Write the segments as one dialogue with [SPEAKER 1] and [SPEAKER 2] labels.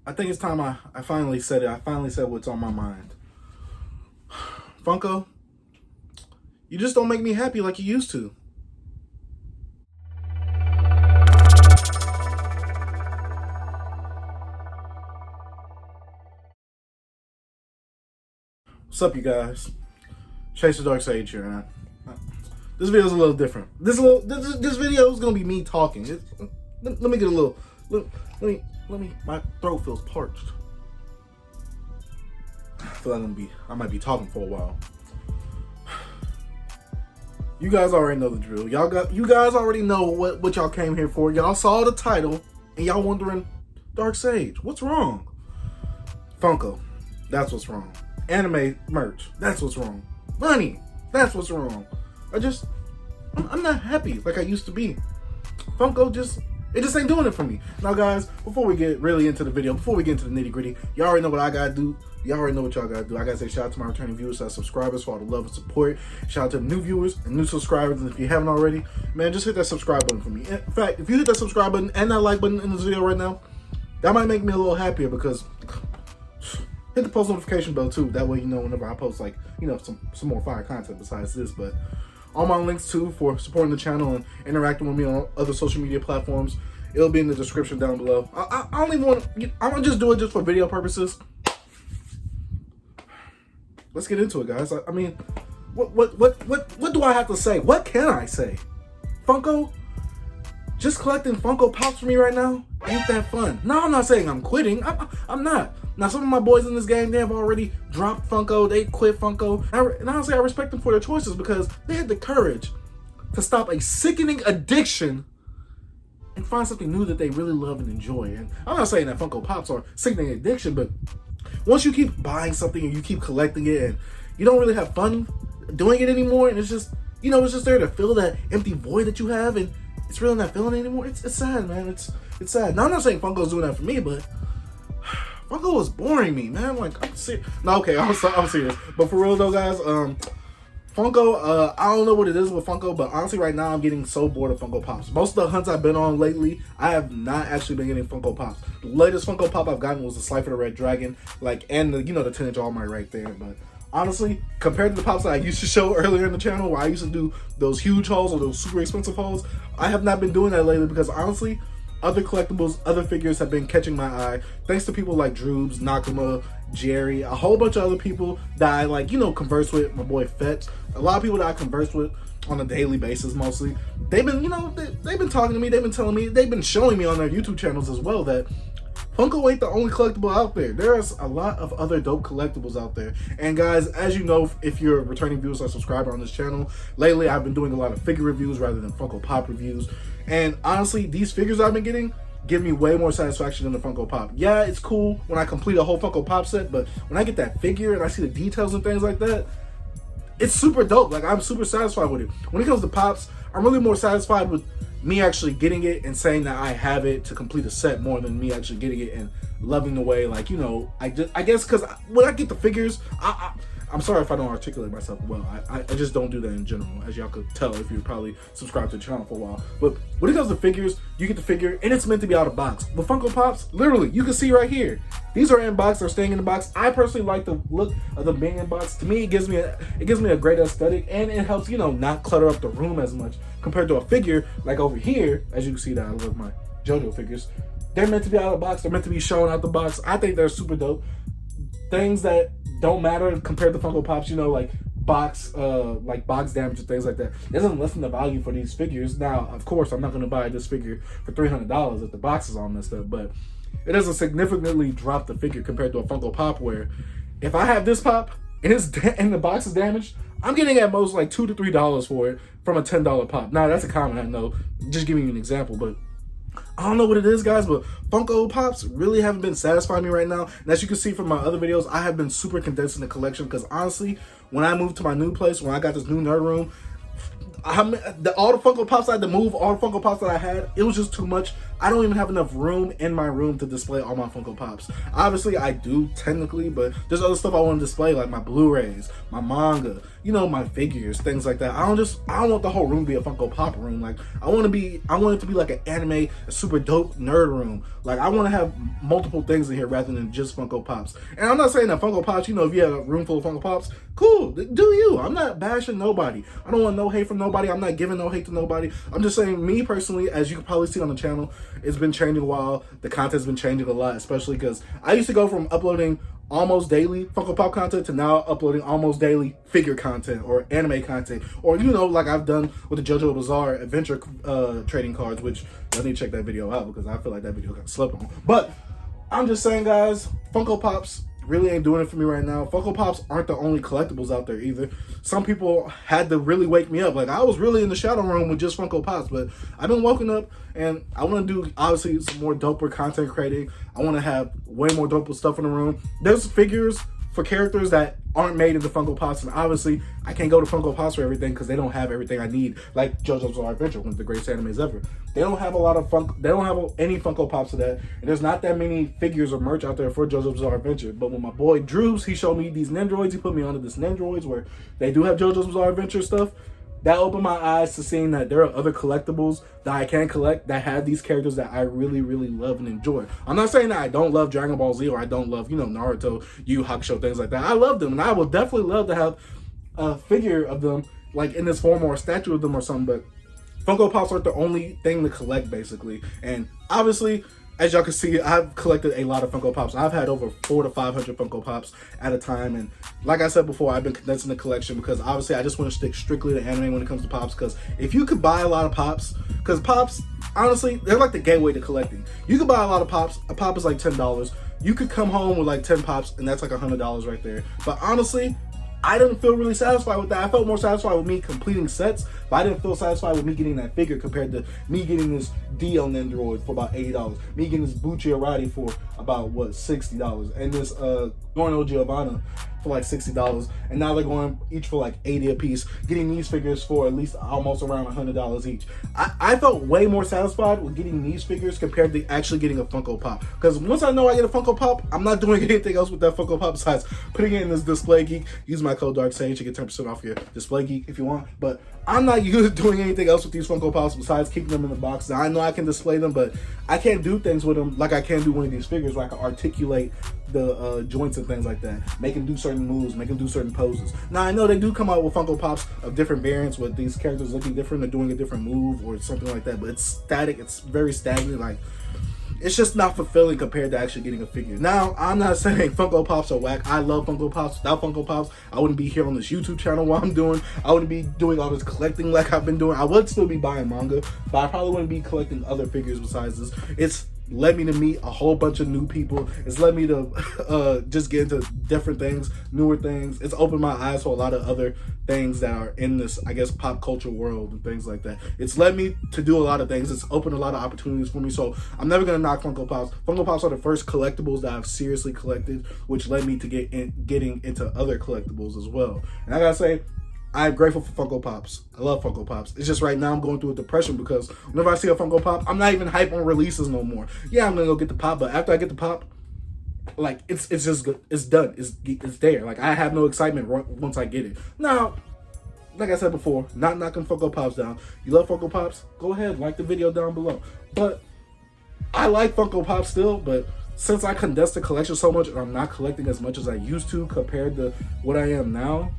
[SPEAKER 1] I think it's time I finally said it. I finally said what's on my mind. Funko, you just don't make me happy like you used to. What's up, you guys? Chase the Dark Sage here, man. This video is a little different. This video is gonna be me talking. Let me get a little. Let me. My throat feels parched. I feel like I might be talking for a while. You guys already know the drill. You guys already know what y'all came here for. Y'all saw the title and y'all wondering, Dark Sage, what's wrong? Funko, that's what's wrong. Anime merch, that's what's wrong. Money, that's what's wrong. I'm not happy like I used to be. Funko it just ain't doing it for me. Now guys, before we get really into the video, before we get into the nitty gritty, y'all already know what I gotta do. Y'all already know what y'all gotta do. I gotta say shout out to my returning viewers, subscribers for all the love and support. Shout out to the new viewers and new subscribers. And if you haven't already, man, just hit that subscribe button for me. In fact, if you hit that subscribe button and that like button in this video right now, that might make me a little happier because hit the post notification bell too. That way you know whenever I post some more fire content besides this. But all my links too for supporting the channel and interacting with me on other social media platforms, it'll be in the description down below. I don't even want to. I'm gonna just do it just for video purposes. Let's get into it, guys. I mean, what do I have to say? What can I say? Funko, just collecting Funko Pops for me right now ain't that fun. No, I'm not saying I'm quitting. I'm not. Now, some of my boys in this game, they have already dropped Funko. They quit Funko. And honestly, I respect them for their choices because they had the courage to stop a sickening addiction and find something new that they really love and enjoy. And I'm not saying that Funko Pops are sickening addiction, but once you keep buying something and you keep collecting it and you don't really have fun doing it anymore, and it's just, it's just there to fill that empty void that you have, and it's really not feeling it anymore. It's sad, man. It's sad. Now, I'm not saying Funko's doing that for me, but Funko is boring me, man. Like, I'm serious. No, okay, I'm serious. But for real though, guys, Funko, I don't know what it is with Funko, but honestly right now I'm getting so bored of Funko Pops. Most of the hunts I've been on lately, I have not actually been getting Funko Pops. The latest Funko Pop I've gotten was the Slifer the Red Dragon, and the, the 10-inch All Might right there. But honestly, compared to the Pops that I used to show earlier in the channel, where I used to do those huge hauls or those super expensive hauls, I have not been doing that lately because honestly, other collectibles, other figures have been catching my eye. Thanks to people like Droobs, Nakama, Jerry, a whole bunch of other people that I converse with. My boy Fetch, a lot of people that I converse with on a daily basis mostly. They've been, they've been talking to me. They've been telling me. They've been showing me on their YouTube channels as well that Funko ain't the only collectible out there. There's a lot of other dope collectibles out there. And guys, as you know, if you're a returning viewer or subscriber on this channel, lately I've been doing a lot of figure reviews rather than Funko Pop reviews. And honestly, these figures I've been getting give me way more satisfaction than the Funko Pop. Yeah, it's cool when I complete a whole Funko Pop set, but when I get that figure and I see the details and things like that, it's super dope. Like, I'm super satisfied with it. When it comes to Pops, I'm really more satisfied with me actually getting it and saying that I have it to complete a set more than me actually getting it and loving the way, I guess because when I get the figures, I'm sorry if I don't articulate myself well. I just don't do that in general, as y'all could tell if you're probably subscribed to the channel for a while. But when it comes to figures, you get the figure and it's meant to be out of box. With Funko Pops, literally, you can see right here. These are in box, they're staying in the box. I personally like the look of them being in box. To me, it gives me a great aesthetic, and it helps, not clutter up the room as much compared to a figure like over here. As you can see that I love my JoJo figures. They're meant to be out of box, they're meant to be shown out the box. I think they're super dope. Things that don't matter compared to Funko Pops, like box damage and things like that. It doesn't lessen the value for these figures. Now, of course, I'm not going to buy this figure for $300 if the box is all messed up, but it doesn't significantly drop the figure compared to a Funko Pop, where if I have this Pop and the box is damaged, I'm getting at most like $2 to $3 for it from a $10 Pop. Now, that's a comment, I know, just giving you an example, but I don't know what it is, guys, but Funko Pops really haven't been satisfying me right now. And as you can see from my other videos, I have been super condensing the collection because honestly, when I moved to my new place, when I got this new nerd room, all the Funko Pops I had to move, all the Funko Pops that I had, it was just too much I don't even have enough room in my room to display all my Funko Pops. Obviously, I do technically, but there's other stuff I want to display, like my Blu-rays, my manga, you know, my figures, things like that. I don't want the whole room to be a Funko Pop room. Like, I want it to be like an anime, a super dope nerd room. Like, I want to have multiple things in here rather than just Funko Pops. And I'm not saying that Funko Pops, you know, if you have a room full of Funko Pops, cool, do you. I'm not bashing nobody. I don't want no hate from nobody. I'm not giving no hate to nobody. I'm just saying, me personally, as you can probably see on the channel, it's been changing a while. The content's been changing a lot, especially because I used to go from uploading almost daily Funko Pop content to now uploading almost daily figure content or anime content, or, you know, like I've done with the JoJo Bizarre Adventure trading cards, which I need to check that video out because I feel like that video got slept on. But I'm just saying, guys, Funko Pops really ain't doing it for me right now. Funko Pops aren't the only collectibles out there either. Some people had to really wake me up. Like, I was really in the shadow room with just Funko Pops, but I've been woken up and I want to do, obviously, some more doper content creating. I want to have way more doper stuff in the room. There's figures for characters that aren't made in the Funko Pops, and obviously I can't go to Funko Pops for everything because they don't have everything I need. Like JoJo's Bizarre Adventure, one of the greatest animes ever. They don't have a lot of they don't have any Funko Pops of that, and there's not that many figures or merch out there for JoJo's Bizarre Adventure. But when my boy Drews, he showed me these Nendroids, he put me onto this Nendroids where they do have JoJo's Bizarre Adventure stuff. That opened my eyes to seeing that there are other collectibles that I can collect that have these characters that I really, really love and enjoy. I'm not saying that I don't love Dragon Ball Z or I don't love, you know, Naruto, Yu Yu Hakusho, things like that. I love them, and I would definitely love to have a figure of them, like in this form or a statue of them or something, but Funko Pops aren't the only thing to collect, basically. And obviously, as y'all can see, I've collected a lot of Funko Pops. I've had over 400 to 500 Funko Pops at a time. And like I said before, I've been condensing the collection because obviously I just want to stick strictly to anime when it comes to Pops. Because if you could buy a lot of Pops, because Pops, honestly, they're like the gateway to collecting. You could buy a lot of Pops. A Pop is like $10. You could come home with like 10 Pops and that's like $100 right there. But honestly, I didn't feel really satisfied with that. I felt more satisfied with me completing sets, but I didn't feel satisfied with me getting that figure compared to me getting this Dio Nendroid for about $80, me getting this Bucci Arati for about, what, $60, and this Gorno Giovanna for like $60, and now they're going each for like $80 a piece, getting these figures for at least almost around $100 each. I felt way more satisfied with getting these figures compared to actually getting a Funko Pop, because once I know I get a Funko Pop, I'm not doing anything else with that Funko Pop besides putting it in this Display Geek. Use my code DARKSAGE to get 10% off your Display Geek if you want, but I'm not doing anything else with these Funko Pops besides keeping them in the box. Now, I know I can display them, but I can't do things with them like I can do one of these figures where I can articulate the joints and things like that, make them do certain moves, make them do certain poses. Now, I know they do come out with Funko Pops of different variants with these characters looking different or doing a different move or something like that, but it's static, it's very stagnant, like, it's just not fulfilling compared to actually getting a figure. Now, I'm not saying Funko Pops are whack. I love Funko Pops. Without Funko Pops, I wouldn't be here on this YouTube channel while I'm doing. I wouldn't be doing all this collecting like I've been doing. I would still be buying manga, but I probably wouldn't be collecting other figures besides this. It's led me to meet a whole bunch of new people. It's led me to just get into different things, newer things. It's opened my eyes to a lot of other things that are in this, I guess, pop culture world and things like that. It's led me to do a lot of things. It's opened a lot of opportunities for me. So I'm never gonna knock Funko Pops. Funko Pops are the first collectibles that I've seriously collected, which led me to getting into other collectibles as well. And I gotta say, I'm grateful for Funko Pops. I love Funko Pops. It's just right now I'm going through a depression because whenever I see a Funko Pop, I'm not even hype on releases no more. Yeah, I'm gonna go get the Pop, but after I get the Pop, like, it's just good. It's done. It's there. Like, I have no excitement once I get it. Now, like I said before, not knocking Funko Pops down. You love Funko Pops? Go ahead, like the video down below. But I like Funko Pops still, but since I condensed the collection so much and I'm not collecting as much as I used to compared to what I am now,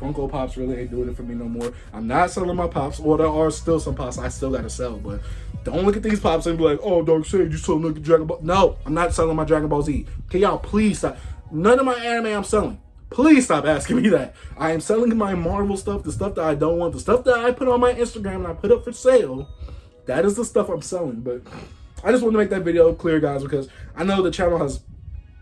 [SPEAKER 1] Funko Pops really ain't doing it for me no more. I'm not selling my Pops. Well, there are still some Pops I still gotta sell, but don't look at these Pops and be like, oh, DARKSAGE, you still look at Dragon Ball. No, I'm not selling my Dragon Ball Z. Can y'all please stop? None of my anime I'm selling. Please stop asking me that. I am selling my Marvel stuff, the stuff that I don't want, the stuff that I put on my Instagram and I put up for sale. That is the stuff I'm selling. But I just want to make that video clear, guys, because I know the channel has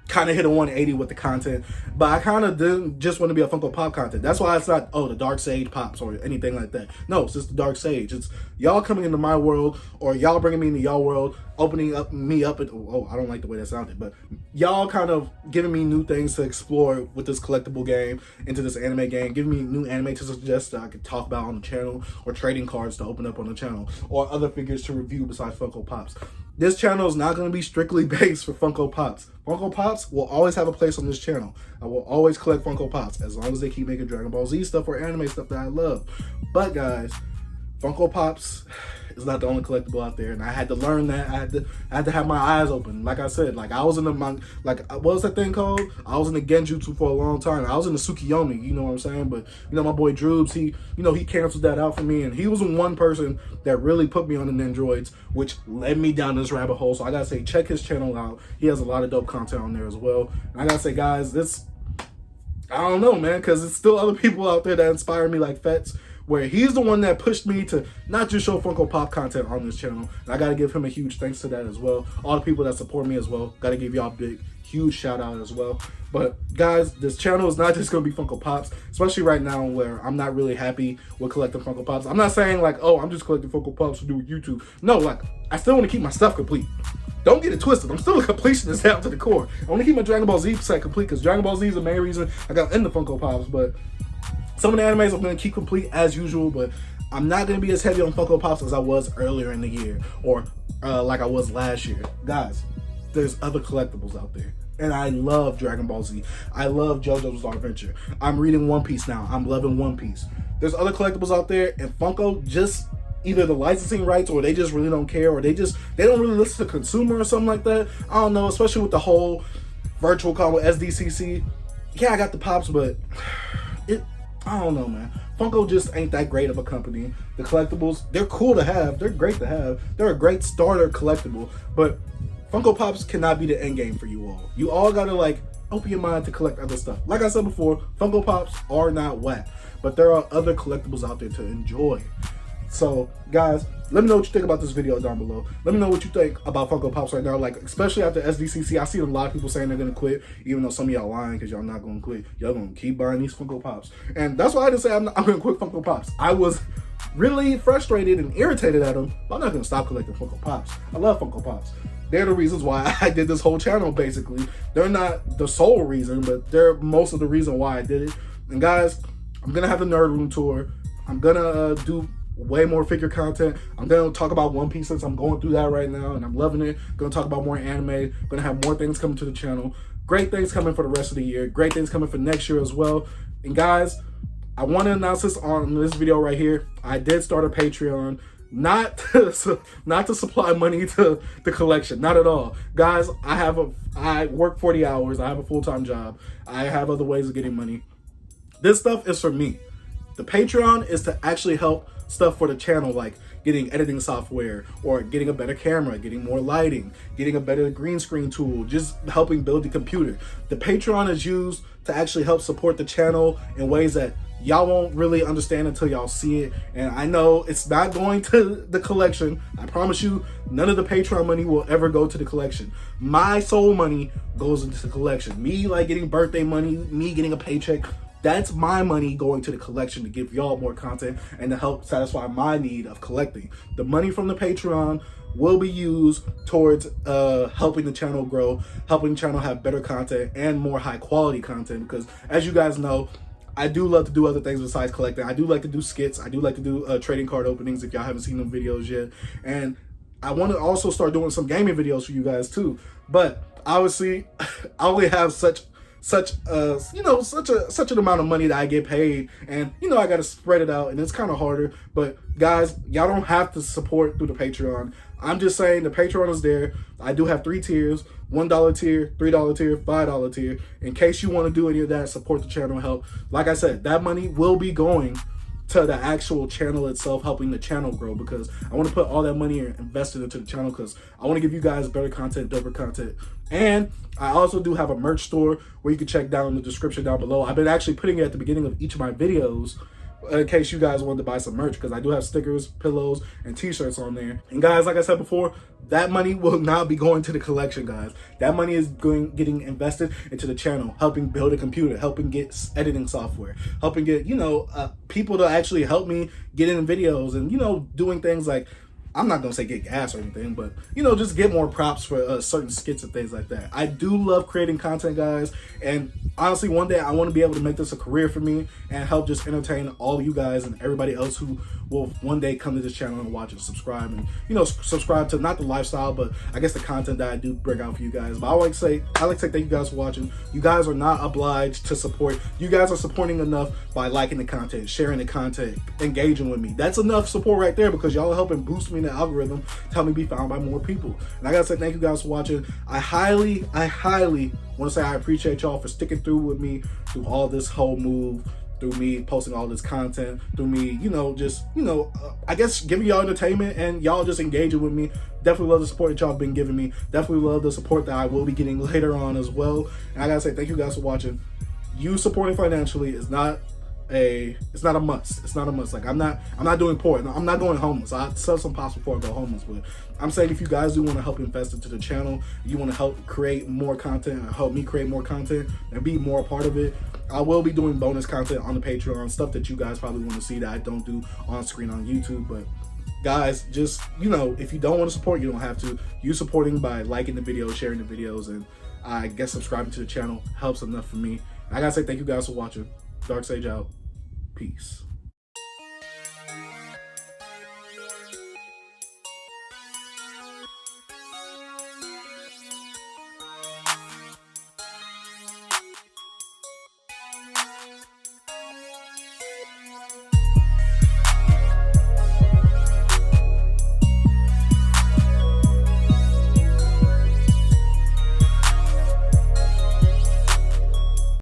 [SPEAKER 1] kind of hit a 180 with the content, but I kind of didn't just want to be a Funko Pop content. That's why it's not, oh, the DARKSAGE Pops or anything like that. No, it's just the DARKSAGE. It's y'all coming into my world or y'all bringing me into y'all world. opening up me up. Oh, I don't like the way that sounded, but y'all kind of giving me new things to explore with this collectible game, into this anime game, giving me new anime to suggest that I could talk about on the channel, or trading cards to open up on the channel, or other figures to review besides Funko Pops. This channel is not going to be strictly based for Funko Pops. Funko Pops will always have a place on this channel. I will always collect Funko Pops as long as they keep making Dragon Ball Z stuff or anime stuff that I love. But guys, Funko Pops is not the only collectible out there, and I had to learn that. I had to have my eyes open. Like I said, like I was in the what was that thing called? I was in the Genjutsu for a long time. I was in the Tsukiyomi, you know what I'm saying? But you know, my boy Droobs, he canceled that out for me, and he was the one person that really put me on the Nendroids, which led me down this rabbit hole. So I gotta say, check his channel out. He has a lot of dope content on there as well. And I gotta say, guys, I don't know, man, because it's still other people out there that inspire me, like Fetz, where he's the one that pushed me to not just show Funko Pop content on this channel. And I got to give him a huge thanks to that as well. All the people that support me as well, got to give y'all a big, huge shout out as well. But guys, this channel is not just going to be Funko Pops, especially right now where I'm not really happy with collecting Funko Pops. I'm not saying like, oh, I'm just collecting Funko Pops to do with YouTube. No, like, I still want to keep my stuff complete. Don't get it twisted. I'm still a completionist down to the core. I want to keep my Dragon Ball Z set complete because Dragon Ball Z is the main reason I got into Funko Pops. But some of the animes I'm going to keep complete as usual, but I'm not going to be as heavy on Funko Pops as I was earlier in the year, or like I was last year. Guys, there's other collectibles out there. And I love Dragon Ball Z. I love JoJo's Bizarre Adventure. I'm reading One Piece now. I'm loving One Piece. There's other collectibles out there, and Funko just either the licensing rights, or they just really don't care, or they don't really listen to the consumer or something like that. I don't know, especially with the whole virtual con with SDCC. Yeah, I got the Pops, but I don't know, man. Funko just ain't that great of a company. The collectibles, they're cool to have. They're great to have. They're a great starter collectible, but Funko Pops cannot be the end game for you all. You all gotta like open your mind to collect other stuff. Like I said before, Funko Pops are not whack, but there are other collectibles out there to enjoy. So guys, let me know what you think about this video down below. Let me know what you think about Funko Pops right now, like especially after SDCC. I see a lot of people saying they're gonna quit, even though some of y'all lying because y'all not gonna quit. Y'all gonna keep buying these Funko Pops, and that's why I didn't say I'm gonna quit Funko Pops. I was really frustrated and irritated at them, but I'm not gonna stop collecting Funko Pops. I love Funko Pops. They're the reasons why I did this whole channel, basically. They're not the sole reason, but they're most of the reason why I did it. And guys, I'm gonna have the Nerd Room tour. I'm gonna do way more figure content. I'm gonna talk about One Piece since I'm going through that right now and I'm loving it. Gonna talk about more anime. Gonna have more things coming to the channel. Great things coming for the rest of the year. Great things coming for next year as well. And guys, I want to announce this on this video right here. I did start a Patreon. Not to supply money to the collection, not at all. Guys, I work 40 hours. I have a full-time job. I have other ways of getting money. This stuff is for me. The Patreon is to actually help stuff for the channel, like getting editing software, or getting a better camera, getting more lighting, getting a better green screen tool, just helping build the computer. The Patreon is used to actually help support the channel in ways that y'all won't really understand until y'all see it. And I know it's not going to the collection. I promise you, none of the Patreon money will ever go to the collection. My sole money goes into the collection. Me like getting birthday money, me getting a paycheck, that's my money going to the collection to give y'all more content and to help satisfy my need of collecting. The money from the Patreon will be used towards helping the channel grow, helping the channel have better content and more high quality content, because as you guys know, I do love to do other things besides collecting. I do like to do skits. I do like to do trading card openings if y'all haven't seen them videos yet. And I want to also start doing some gaming videos for you guys too. But obviously, I only have such an amount of money that I get paid, and I got to spread it out, and it's kind of harder. But guys, y'all don't have to support through the Patreon. I'm just saying the Patreon is there. I do have 3 tiers: $1 tier, $3 tier, $5 tier. In case you want to do any of that, support the channel, help. Like I said, that money will be going to the actual channel itself, helping the channel grow, because I want to put all that money invested into the channel because I want to give you guys better content, doper content. And I also do have a merch store where you can check down in the description down below. I've been actually putting it at the beginning of each of my videos in case you guys wanted to buy some merch, because I do have stickers, pillows, and t-shirts on there. And guys, like I said before, that money will not be going to the collection, guys. That money is getting invested into the channel, helping build a computer, helping get editing software, helping get people to actually help me get in videos, and doing things like I'm not gonna say get gas or anything, but you know, just get more props for certain skits and things like that. I do love creating content, guys, and honestly, one day I want to be able to make this a career for me and help just entertain all you guys and everybody else who will one day come to this channel and watch and subscribe, and you know, subscribe to not the lifestyle, but I guess the content that I do bring out for you guys. But I like to say thank you guys for watching. You guys are not obliged to support. You guys are supporting enough by liking the content, sharing the content, engaging with me. That's enough support right there, because y'all are helping boost me in the algorithm to help me be found by more people. And I gotta say thank you guys for watching. I highly want to say I appreciate y'all for sticking through with me through all this whole move, through me posting all this content, through me, you know, just, you know, I guess giving y'all entertainment and y'all just engaging with me. Definitely love the support that y'all been giving me. Definitely love the support that I will be getting later on as well. And I gotta say thank you guys for watching. You supporting financially is not a must. It's not a must. Like I'm not doing poor. I'm not going homeless. I sell some pops before I go homeless, but I'm saying if you guys do want to help invest into the channel, you want to help create more content and help me create more content and be more a part of it, I will be doing bonus content on the Patreon, stuff that you guys probably want to see that I don't do on screen on YouTube. But guys, just, you know, if you don't want to support, you don't have to. You supporting by liking the videos, sharing the videos, and I guess subscribing to the channel helps enough for me. And I gotta say thank you guys for watching. Dark Sage out. Peace.